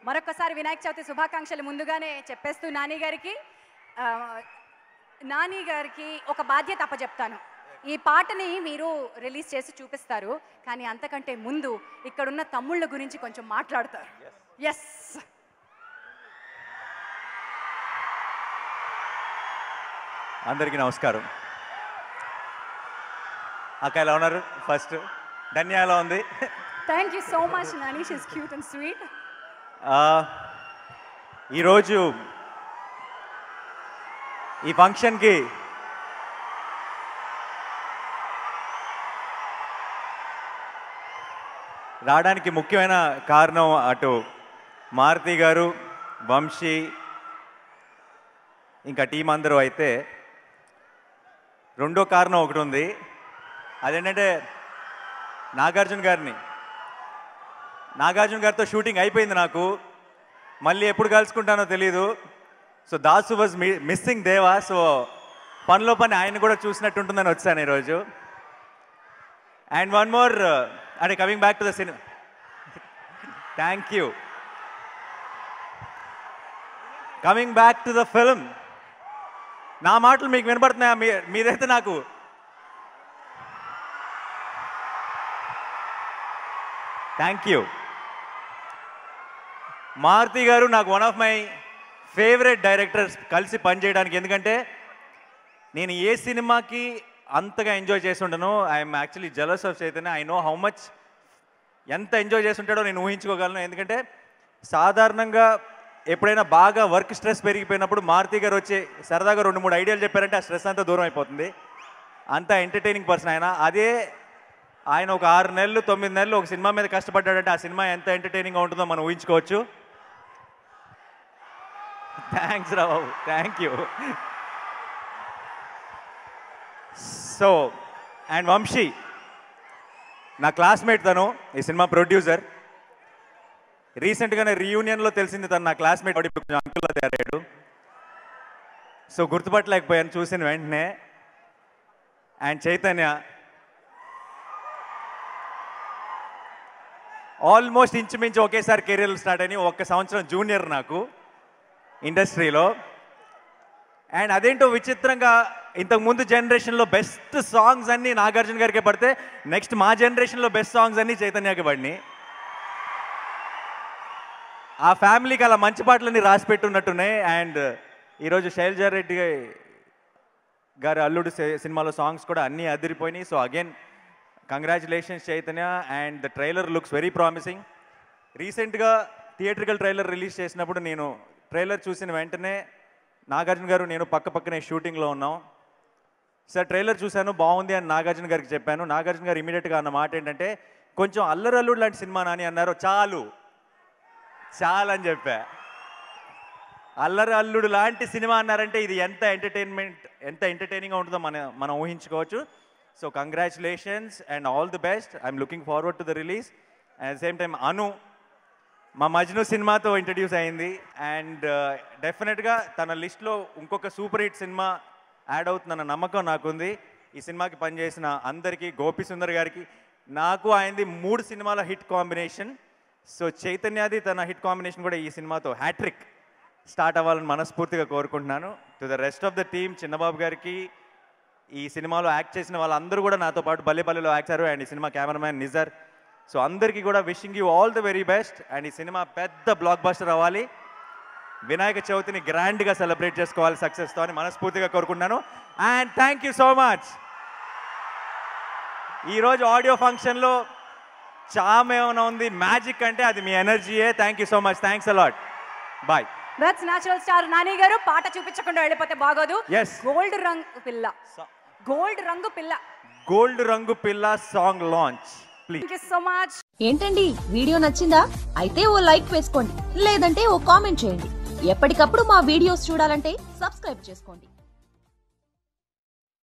మరొకసారి వినాయక చవితి శుభాకాంక్షలు ముందుగానే చెప్పేస్తూ నాని గారికి ఒక బాధ్యత అప్పచెప్తాను. ఈ పాటని మీరు రిలీజ్ చేసి చూపిస్తారు, కానీ అంతకంటే ముందు ఇక్కడున్న తమ్ముళ్ళ గురించి కొంచెం మాట్లాడతారు. ఎస్, అందరికీ నమస్కారం. అక్క ఎలా ఉన్నారు? ఫస్ట్ ధన్య ఎలా ఉంది? Thank you so much Nani, she is cute and sweet. ఈరోజు ఈ ఫంక్షన్కి రావడానికి ముఖ్యమైన కారణం అటు మారుతి గారు, వంశీ, ఇంకా టీం అందరూ అయితే, రెండో కారణం ఒకటి ఉంది. అదేంటంటే నాగార్జున గారితో షూటింగ్ అయిపోయింది. నాకు మళ్ళీ ఎప్పుడు కలుసుకుంటానో తెలీదు. సో దాసు వాజ్ మిస్సింగ్ దేవా. సో పనిలో పని ఆయన కూడా చూసినట్టుంటుందని వచ్చాను ఈరోజు. అండ్ వన్ మోర్, అంటే coming back to the cinema. Thank you. Coming back to the film. నా మాటలు మీకు వినపడుతున్నాయా? మీరైతే నాకు థ్యాంక్ యూ. మారుతి గారు నాకు one of my favourite directors కలిసి పనిచేయడానికి. ఎందుకంటే నేను ఏ సినిమాకి అంతగా ఎంజాయ్ చేసి ఉంటాను. I'm actually jealous of Chaitanya. I know how much ఎంత ఎంజాయ్ చేసి ఉంటాడో నేను ఊహించుకోగలను. ఎందుకంటే సాధారణంగా ఎప్పుడైనా బాగా వర్క్ స్ట్రెస్ పెరిగిపోయినప్పుడు మారుతి గారు వచ్చి సరదాగా 2-3 ఐడియాలు చెప్పారంటే ఆ స్ట్రెస్ అంతా దూరం అయిపోతుంది. అంత ఎంటర్టైనింగ్ పర్సన్ ఆయన. అదే ఆయన ఒక 6 నెలలు 9 నెలలు ఒక సినిమా మీద కష్టపడ్డాడంటే ఆ సినిమా ఎంత ఎంటర్టైనింగ్గా ఉంటుందో మనం ఊహించుకోవచ్చు. థ్యాంక్స్ రా బాబు, thank you. So and Vamshi నా క్లాస్మేట్, తను ఈ సినిమా ప్రొడ్యూసర్. రీసెంట్గానే రీయూనియన్లో తెలిసింది తను నా క్లాస్మేట్. ఇప్పుడు కొంచెం అంకుల్లా తయారయ్యాడు. సో గుర్తుపట్టలేకపోయాను చూసిన వెంటనే. అండ్ చైతన్య ఆల్మోస్ట్ ఇంచుమించు ఒకేసారి కెరీర్లు స్టార్ట్ అయినాయి. 1 సంవత్సరం జూనియర్ నాకు ఇండస్ట్రీలో. అండ్ అదేంటో విచిత్రంగా ఇంతకుముందు జనరేషన్లో బెస్ట్ సాంగ్స్ అన్నీ నాగార్జున గారికే పడితే నెక్స్ట్ మా జనరేషన్లో బెస్ట్ సాంగ్స్ అన్నీ చైతన్యకి పడినాయి. ఆ ఫ్యామిలీకి అలా మంచి పాటలన్నీ రాసి పెట్టున్నట్టున్నాయి. అండ్ ఈరోజు శైలజారెడ్డి గారి అల్లుడు సినిమాలో సాంగ్స్ కూడా అన్నీ అదిరిపోయినాయి. So again congratulations Chaitanya. And the trailer looks very promising. రీసెంట్గా థియేట్రికల్ ట్రైలర్ రిలీజ్ చేసినప్పుడు నేను ట్రైలర్ చూసిన వెంటనే నాగార్జున గారు నేను పక్కనే షూటింగ్లో ఉన్నాం. సార్ ట్రైలర్ చూశాను బాగుంది అని నాగార్జున గారికి చెప్పాను. నాగార్జున గారు ఇమీడియట్గా అన్న మాట ఏంటంటే, కొంచెం అల్లరల్లుడు లాంటి సినిమా నాని అన్నారు. చాలు అని చెప్పా. అల్లరి అల్లుడు లాంటి సినిమా అన్నారంటే ఇది ఎంత ఎంటర్టైనింగ్గా ఉంటుందో మనం ఊహించుకోవచ్చు. So congratulations and all the best. I'm looking forward to the release. And same time అను మా మజ్ను సినిమాతో ఇంట్రడ్యూస్ అయింది. అండ్ డెఫినెట్గా తన లిస్ట్లో ఇంకొక సూపర్ హిట్ సినిమా యాడ్ అవుతుందన్న నమ్మకం నాకుంది. ఈ సినిమాకి పనిచేసిన అందరికీ, గోపి సుందర్ గారికి, నాకు ఆయనది 3 సినిమాల హిట్ కాంబినేషన్. సో చైతన్యది తన హిట్ కాంబినేషన్ కూడా ఈ సినిమాతో హ్యాట్రిక్ స్టార్ట్ అవ్వాలని మనస్ఫూర్తిగా కోరుకుంటున్నాను. To the rest of the team, Chinnababu గారికి, ఈ సినిమాలో యాక్ట్ చేసిన వాళ్ళందరూ కూడా నాతో పాటు బల్లేపల్లిలో యాక్ట్ చేశారు. అండ్ ఈ సినిమా కెమెరామ్యాన్ నిజర్. సో అందరికీ కూడా wishing you all the very best. And ఈ సినిమా పెద్ద బ్లాక్ బస్టర్ అవ్వాలి. వినాయక చవితిని గ్రాండ్గా సెలబ్రేట్ చేసుకోవాలి సక్సెస్తో అని మనస్ఫూర్తిగా కోరుకుంటున్నాను. And thank you so much. ఈరోజు ఆడియో ఫంక్షన్లో చామ్ ఏమైనా ఉంది, మ్యాజిక్ అంటే అది మీ ఎనర్జీయే. Thank you so much. Thanks a lot. Bye. That's natural star Nani garu. పాట చూపించకుండా వెళ్ళిపోతే బాగోదు. గోల్డ్ రంగు పిల్ల song launch please. Thank you so much. ఏంటండి వీడియో నచ్చిందా? అయితే ఓ లైక్ వేసుకోండి, లేదంటే ఓ కామెంట్ చేయండి. ఎప్పటికప్పుడు మా వీడియోస్ చూడాలంటే సబ్స్క్రైబ్ చేసుకోండి.